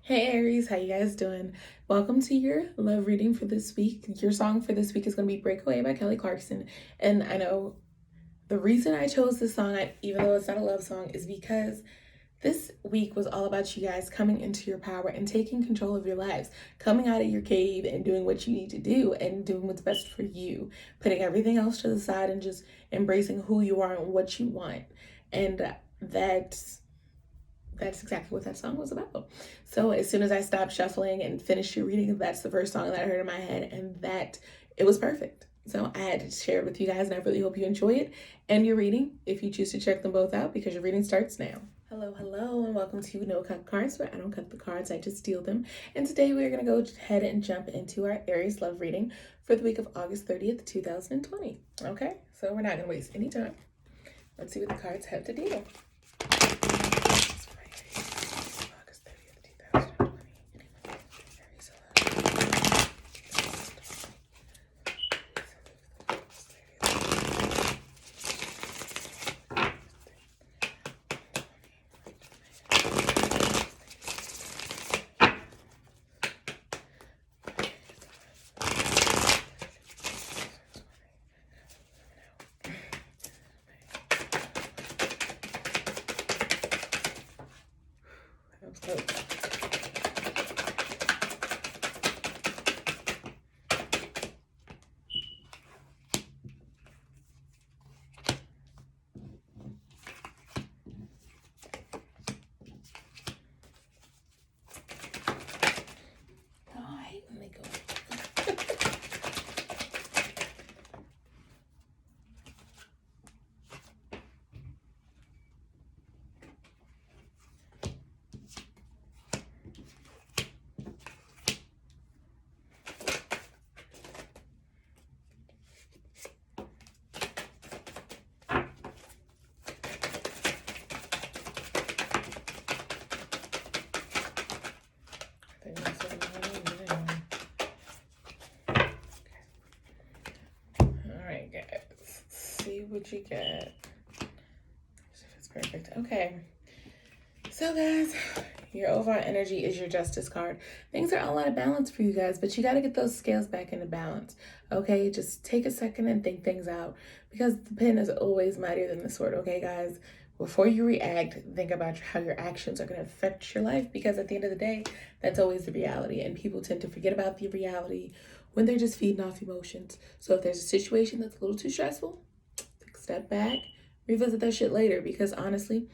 Hey Aries, how you guys doing? Welcome to your love reading for this week. Your song for this week is going to be Breakaway by Kelly Clarkson. And I know the reason I chose this song, even though it's not a love song, is because this week was all about you guys coming into your power and taking control of your lives, coming out of your cave and doing what you need to do and doing what's best for you, putting everything else to the side and just embracing who you are and what you want. And that's exactly what that song was about. So as soon as I stopped shuffling and finished your reading, that's the first song that I heard in my head, and that it was perfect. So I had to share it with you guys, and I really hope you enjoy it and your reading if you choose to check them both out, because your reading starts now. Hello, and welcome to No Cut Cards, where I don't cut the cards, I just steal them. And today we're going to go ahead and jump into our Aries love reading for the week of August 30th, 2020. Okay, so we're not going to waste any time. Let's see what the cards have to deal. Alright guys, see what you get. It's perfect. Okay. So guys, your overall energy is your Justice card. Things are all out of balance for you guys, but you got to get those scales back into balance. Okay, just take a second and think things out, because the pen is always mightier than the sword. Okay guys, before you react, think about how your actions are going to affect your life, because at the end of the day, that's always the reality, and people tend to forget about the reality when they're just feeding off emotions. So if there's a situation that's a little too stressful, take a step back, revisit that shit later, because honestly,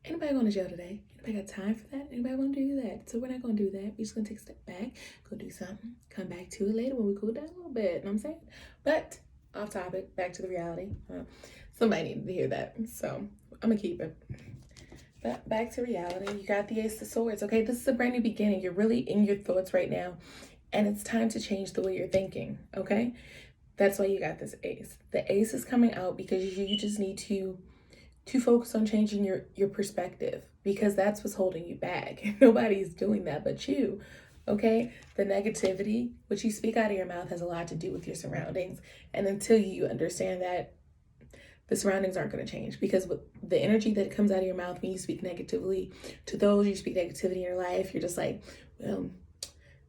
anybody going to jail today? Anybody got time for that? Anybody want to do that? So we're not going to do that. We're just going to take a step back, go do something, come back to it later when we cool down a little bit. You know what I'm saying? But off topic, back to the reality. Somebody needed to hear that, so I'm going to keep it. But back to reality. You got the Ace of Swords. Okay, this is a brand new beginning. You're really in your thoughts right now, and it's time to change the way you're thinking. Okay, that's why you got this Ace. The Ace is coming out because you just need to focus on changing your perspective, because that's what's holding you back. Nobody's doing that but you. Okay, the negativity which you speak out of your mouth has a lot to do with your surroundings, and until you understand that, the surroundings aren't going to change, because with the energy that comes out of your mouth when you speak negatively to those you speak negativity in your life, you're just like, well,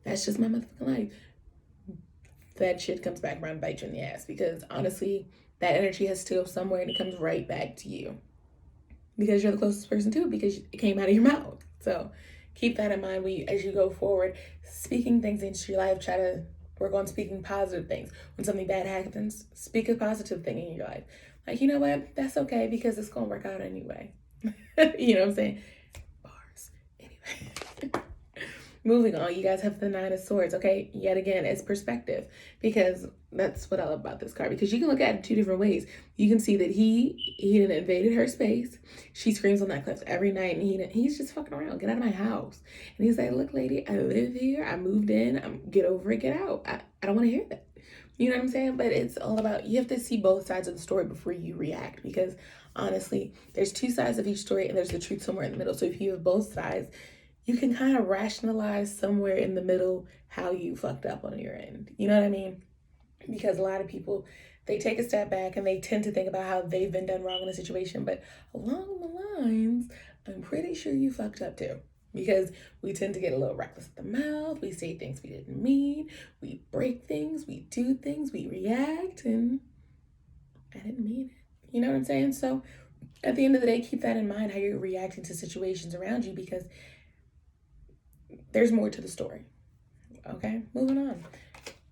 that's just my motherfucking life. That shit comes back around and bite you in the ass, because honestly, that energy has to go somewhere and it comes right back to you, because you're the closest person to it, because it came out of your mouth. So keep that in mind as you go forward, speaking things into your life. Try to work on speaking positive things. When something bad happens, speak a positive thing in your life. Like, you know what? That's okay, because it's going to work out anyway. You know what I'm saying? Bars. Anyway. Moving on, you guys have the Nine of Swords, okay? Yet again, it's perspective, because that's what I love about this card, because you can look at it two different ways. You can see that he done invaded her space. She screams on that cliff every night, and he's just fucking around. Get out of my house. And he's like, look, lady, I live here. I moved in. Get over it. Get out. I don't want to hear that. You know what I'm saying? But it's all about, you have to see both sides of the story before you react, because honestly, there's two sides of each story, and there's the truth somewhere in the middle. So if you have both sides, you can kind of rationalize somewhere in the middle how you fucked up on your end. You know what I mean? Because a lot of people, they take a step back and they tend to think about how they've been done wrong in a situation, but along the lines, I'm pretty sure you fucked up too. because we tend to get a little reckless at the mouth. We say things we didn't mean. We break things. We do things. We react, and I didn't mean it. You know what I'm saying? So at the end of the day, keep that in mind, how you're reacting to situations around you, because there's more to the story. Okay, moving on.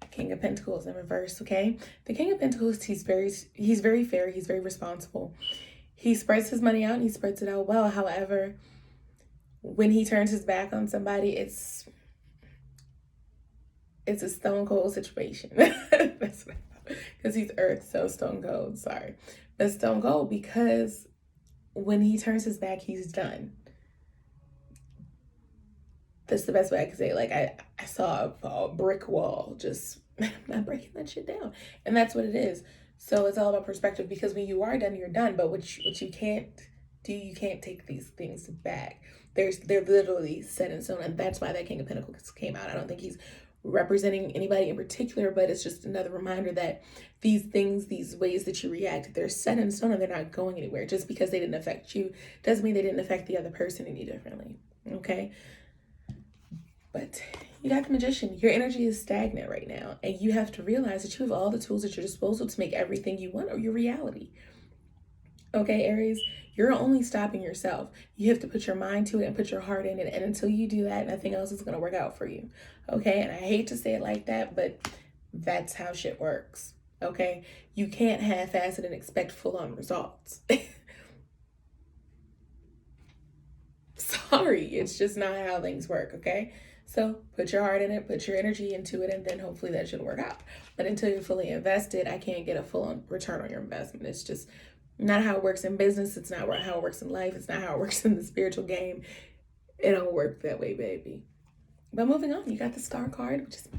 King of Pentacles in reverse. Okay, the King of Pentacles, he's very fair. He's very responsible. He spreads his money out and he spreads it out well. However, when he turns his back on somebody, it's a stone cold situation. That's what I thought. Because he's earth, so stone cold. Sorry, but stone cold, because when he turns his back, he's done. That's the best way I can say it. Like, I saw a brick wall, just not breaking that shit down. And that's what it is. So it's all about perspective, because when you are done, you're done. But what you can't do, you can't take these things back. They're literally set in stone. And that's why that King of Pentacles came out. I don't think he's representing anybody in particular, but it's just another reminder that these things, these ways that you react, they're set in stone and they're not going anywhere. Just because they didn't affect you doesn't mean they didn't affect the other person any differently. Okay? But you got the Magician. Your energy is stagnant right now. And you have to realize that you have all the tools at your disposal to make everything you want or your reality. Okay, Aries, you're only stopping yourself. You have to put your mind to it and put your heart in it. And until you do that, nothing else is going to work out for you. Okay, and I hate to say it like that, but that's how shit works. Okay, you can't half-ass it and expect full-on results. Sorry, it's just not how things work, okay? So put your heart in it, put your energy into it, and then hopefully that should work out. But until you're fully invested, I can't get a full return on your investment. It's just not how it works in business. It's not how it works in life. It's not how it works in the spiritual game. It don't work that way, baby. But moving on, you got the Star card, which is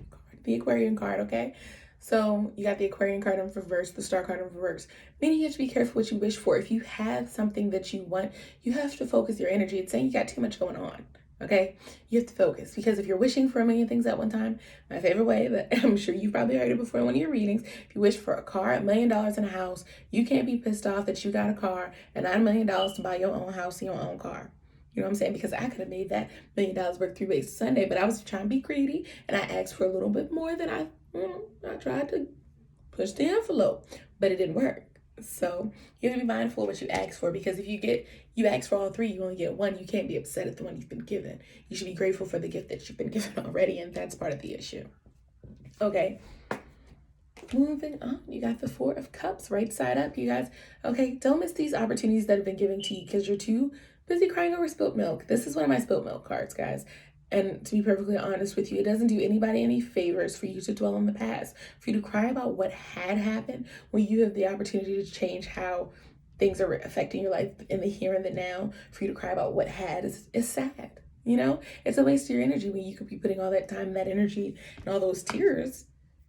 the Aquarian card, okay? So you got the Aquarian card in reverse, the Star card in reverse. Meaning you have to be careful what you wish for. If you have something that you want, you have to focus your energy. It's saying you got too much going on. Okay, you have to focus, because if you're wishing for a million things at one time, my favorite way that I'm sure you've probably heard it before in one of your readings, if you wish for a car, $1 million in a house, you can't be pissed off that you got a car and not $1 million to buy your own house and your own car. You know what I'm saying? Because I could have made that $1 million work 3 ways Sunday, but I was trying to be greedy and I asked for a little bit more than I tried to push the envelope, but it didn't work. So you have to be mindful of what you ask for, because if you ask for all 3, you only get 1. You can't be upset at the one you've been given. You should be grateful for the gift that you've been given already, and that's part of the issue. Okay. Moving on, you got the 4 of Cups right side up, you guys. Okay, don't miss these opportunities that have been given to you because you're too busy crying over spilt milk. This is one of my spilt milk cards, guys. And to be perfectly honest with you, it doesn't do anybody any favors for you to dwell on the past, for you to cry about what had happened when you have the opportunity to change how things are affecting your life in the here and the now. For you to cry about what had is sad. You know, it's a waste of your energy when you could be putting all that time, that energy, and all those tears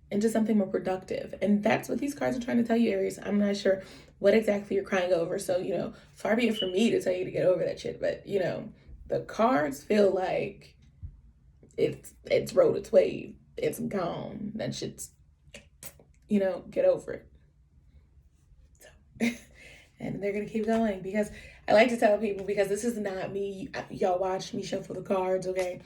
into something more productive. And that's what these cards are trying to tell you, Aries. I'm not sure what exactly you're crying over. So, you know, far be it from me to tell you to get over that shit. But, you know, the cards feel like it's rode its wave. It's gone. That shit's, you know, get over it. So, and they're going to keep going, because I like to tell people, because this is not me. Y'all watch me shuffle the cards, okay?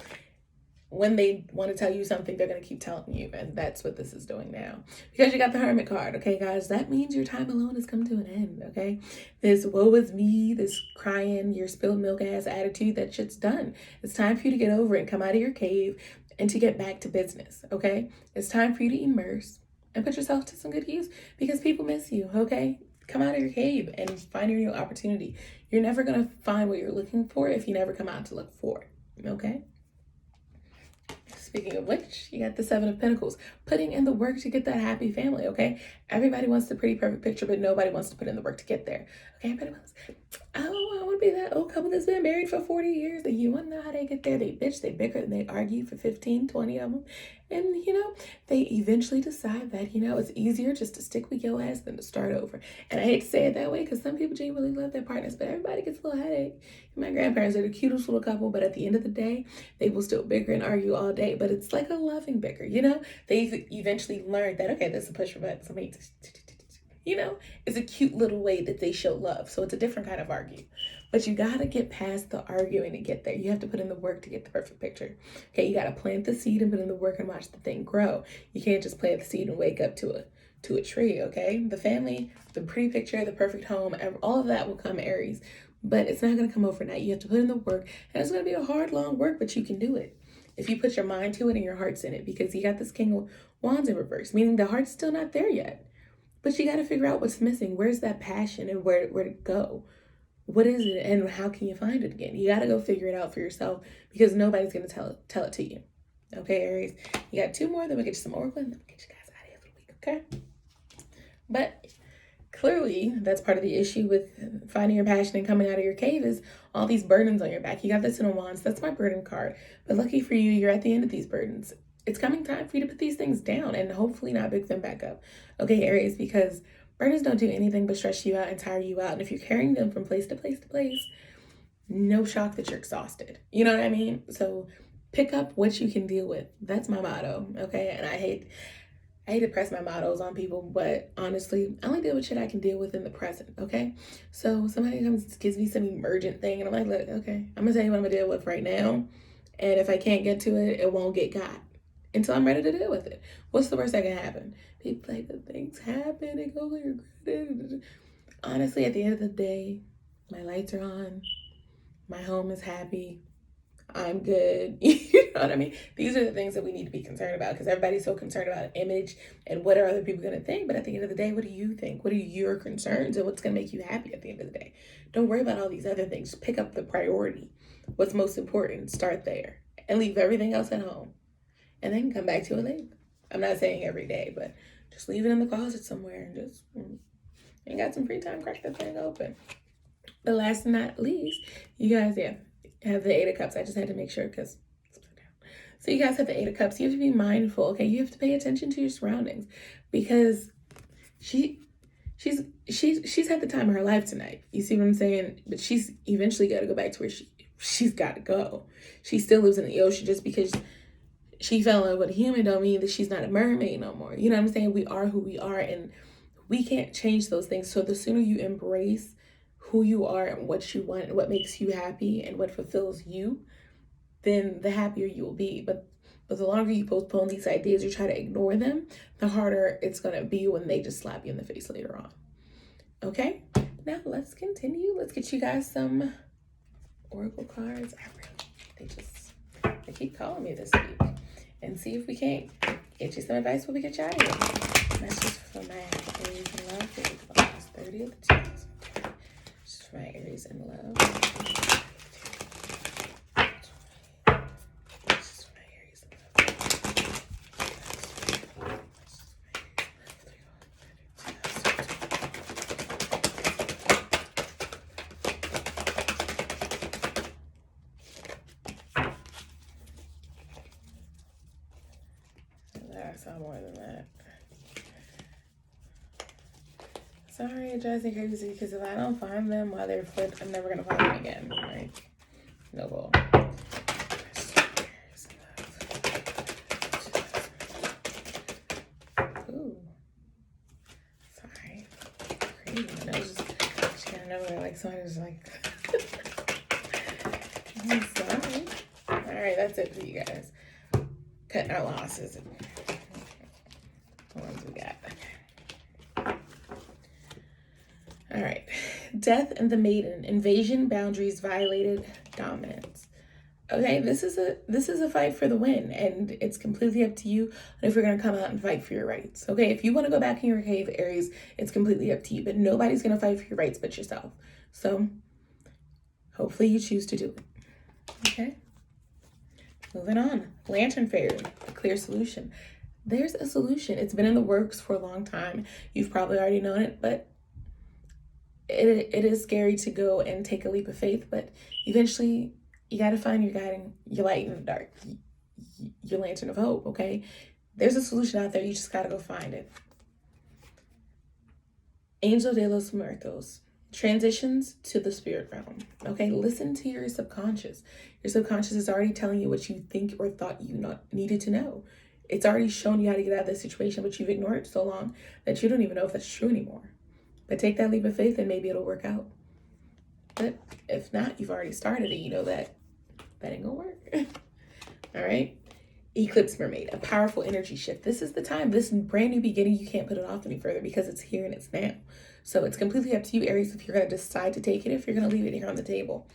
When they want to tell you something, they're going to keep telling you. And that's what this is doing now. Because you got the Hermit card, okay, guys? That means your time alone has come to an end, okay? This woe is me, this crying, your spilled milk ass attitude, that shit's done. It's time for you to get over it and come out of your cave and to get back to business, okay? It's time for you to immerse and put yourself to some good use, because people miss you, okay? Come out of your cave and find your new opportunity. You're never going to find what you're looking for if you never come out to look for it, okay? Speaking of which, you got the 7 of Pentacles, putting in the work to get that happy family, okay? Everybody wants the pretty perfect picture, but nobody wants to put in the work to get there. Okay, everybody wants, oh, I want to be that old couple that's been married for 40 years. And you want to know how they get there? They bitch, they bicker, and they argue for 15, 20 of them. And, you know, they eventually decide that, you know, it's easier just to stick with your ass than to start over. And I hate to say it that way, because some people genuinely love their partners, but everybody gets a little headache. My grandparents are the cutest little couple, but at the end of the day, they will still bicker and argue all day. But it's like a loving bicker, you know? They eventually learn that, okay, this is a push for buttons. You know, it's a cute little way that they show love. So it's a different kind of argue. But you got to get past the arguing to get there. You have to put in the work to get the perfect picture. Okay, you got to plant the seed and put in the work and watch the thing grow. You can't just plant the seed and wake up to a tree, okay? The family, the pretty picture, the perfect home, all of that will come, Aries. But it's not going to come overnight. You have to put in the work. And it's going to be a hard, long work, but you can do it. If you put your mind to it and your heart's in it, because you got this King of Wands in reverse, meaning the heart's still not there yet. But you got to figure out what's missing. Where's that passion and where to go? What is it and how can you find it again? You got to go figure it out for yourself because nobody's going to tell it to you. Okay, Aries? You got 2 more, then we'll get you some oracle and then we'll get you guys out of here for the week, okay? But clearly, that's part of the issue with finding your passion and coming out of your cave is all these burdens on your back. You got this in a Wands. That's my burden card. But lucky for you, you're at the end of these burdens. It's coming time for you to put these things down and hopefully not pick them back up. Okay, Aries, because burdens don't do anything but stress you out and tire you out. And if you're carrying them from place to place to place, no shock that you're exhausted. You know what I mean? So pick up what you can deal with. That's my motto, okay? And I hate to press my mottos on people, but honestly, I only deal with shit I can deal with in the present, okay? So somebody comes, gives me some emergent thing, and I'm like, look, okay, I'm gonna tell you what I'm gonna deal with right now. And if I can't get to it, it won't get got until I'm ready to deal with it. What's the worst that can happen? People like, the things happen, it goes like regret. Honestly, at the end of the day, my lights are on, my home is happy, I'm good. You know what I mean? These are the things that we need to be concerned about because everybody's so concerned about image and what are other people going to think. But at the end of the day, what do you think? What are your concerns and what's going to make you happy at the end of the day? Don't worry about all these other things. Pick up the priority. What's most important? Start there and leave everything else at home and then come back to it later. I'm not saying every day, but just leave it in the closet somewhere and just and got some free time, crack that thing open. But last but not least, you guys, have the 8 of Cups. I just had to make sure because so you guys have the 8 of Cups. You have to be mindful, okay? You have to pay attention to your surroundings because she's had the time of her life tonight. You see what I'm saying? But she's eventually got to go back to where she's got to go. She still lives in the ocean just because she fell in love with a human don't mean that she's not a mermaid no more. You know what I'm saying? We are who we are and we can't change those things. So the sooner you embrace who you are and what you want and what makes you happy and what fulfills you, then the happier you will be. But the longer you postpone these ideas or try to ignore them, the harder it's going to be when they just slap you in the face later on. Okay? Now let's continue. Let's get you guys some oracle cards. They keep calling me this week. And see if we can't get you some advice when we get you out of here. That's just for my Aries in Love. It's 30 of the 2. Just for my Aries in Love. I saw more than that. Sorry, it drives me crazy because if I don't find them while they're flipped, I'm never gonna find them again. Like, no goal. Ooh. Sorry. Crazy. I was just can't remember. Like somebody was like, I'm sorry. All right, that's it for you guys. Cutting our losses. What ones we got? Okay. All right. Death and the Maiden. Invasion, boundaries violated, dominance. Okay, this is a fight for the win, and it's completely up to you on if you're gonna come out and fight for your rights. Okay, if you want to go back in your cave, Aries, it's completely up to you. But nobody's gonna fight for your rights but yourself. So hopefully you choose to do it. Okay. Moving on. Lantern Fairy, a clear solution. There's a solution. It's been in the works for a long time. You've probably already known it, but it is scary to go and take a leap of faith. But eventually, you got to find your light in the dark, your lantern of hope, okay? There's a solution out there. You just got to go find it. Angel de los Muertos. Transitions to the spirit realm. Okay, listen to your subconscious. Your subconscious is already telling you what you think or thought you needed to know. it's already shown you how to get out of this situation, but you've ignored it so long that you don't even know if that's true anymore. But take that leap of faith and maybe it'll work out. But if not, you've already started and you know that ain't gonna work. All right. Eclipse Mermaid, a powerful energy shift. This is the time, this brand new beginning, you can't put it off any further because it's here and it's now. So it's completely up to you, Aries, if you're going to decide to take it, if you're going to leave it here on the table,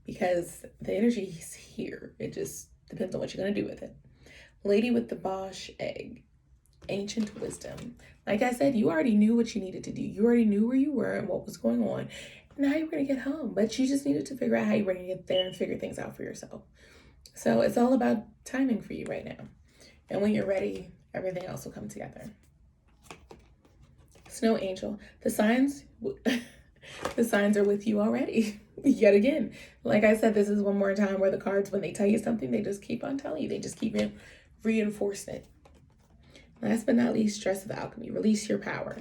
because the energy is here. It just depends on what you're going to do with it. Lady with the Bosch egg, ancient wisdom. Like I said, you already knew what you needed to do. You already knew where you were and what was going on. Now you're going to get home, but you just needed to figure out how you're going to get there and figure things out for yourself. So it's all about timing for you right now. And when you're ready, everything else will come together. Snow Angel, the signs are with you already. Yet again, like I said, this is one more time where the cards, when they tell you something, they just keep on telling you. They just keep reinforcing it. Last but not least, Stress of Alchemy. Release your power.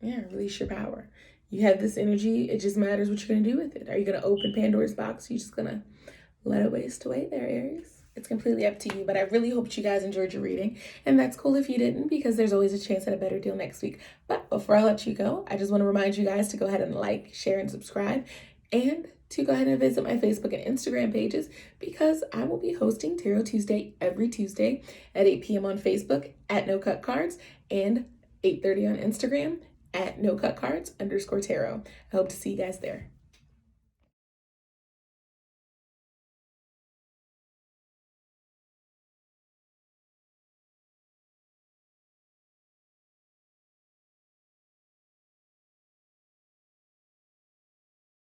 Yeah, release your power. You have this energy. It just matters what you're going to do with it. Are you going to open Pandora's box? Are you just going to let it waste away there, Aries? It's completely up to you, but I really hope you guys enjoyed your reading. And that's cool if you didn't, because there's always a chance at a better deal next week. But before I let you go, I just want to remind you guys to go ahead and like, share, and subscribe. And to go ahead and visit my Facebook and Instagram pages, because I will be hosting Tarot Tuesday every Tuesday at 8 p.m. on Facebook at No Cut Cards and 8:30 on Instagram at NoCutCards_tarot. I hope to see you guys there.